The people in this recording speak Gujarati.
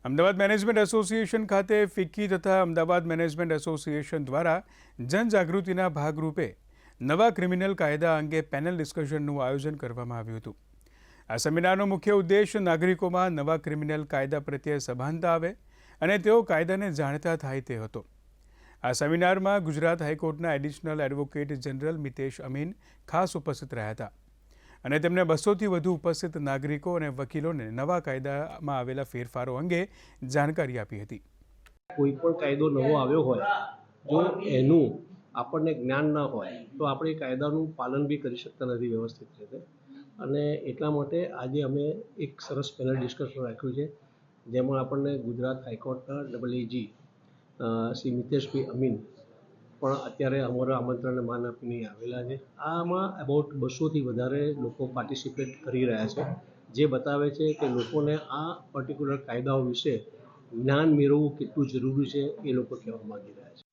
અમદાવાદ મેનેજમેન્ટ એસોસિએશન ખાતે ફિક્કી તથા અમદાવાદ મેનેજમેન્ટ એસોસિએશન દ્વારા જનજાગૃતિના ભાગરૂપે નવા ક્રિમિનલ કાયદા અંગે પેનલ ડિસ્કશનનું આયોજન કરવામાં આવ્યું હતું. આ સેમિનારનો મુખ્ય ઉદ્દેશ નાગરિકોમાં નવા ક્રિમિનલ કાયદા પ્રત્યે સભાનતા આવે અને તેઓ કાયદાને જાણતા થાય તે હતો. આ સેમિનારમાં ગુજરાત હાઈકોર્ટના additional advocate general Mitesh Amin ખાસ ઉપસ્થિત રહ્યા હતા અને તેમણે 200થી વધુ ઉપસ્થિત નાગરિકો અને વકીલોને નવા કાયદામાં આવેલા ફેરફારો અંગે જાણકારી આપી હતી. કોઈ પણ કાયદો નવો આવ્યો હોય, જો એનું આપણને જ્ઞાન ના હોય તો આપણે કાયદાનું પાલન બી કરી શકતા નથી વ્યવસ્થિત રીતે. અને એટલા માટે આજે અમે એક સરસ પેનલ ડિસ્કશન રાખ્યું છે, જેમાં આપણને ગુજરાત હાઈકોર્ટના AAG શ્રી મિતેશભાઈ અમીન પણ અત્યારે અમારા આમંત્રણને માન આપીને આવેલા છે. આમાં અબાઉટ 200થી વધારે લોકો પાર્ટિસિપેટ કરી રહ્યા છે, જે બતાવે છે કે લોકોને આ પર્ટિક્યુલર કાયદાઓ વિશે જ્ઞાન મેળવવું કેટલું જરૂરી છે એ લોકો કહેવા માંગી રહ્યા છે.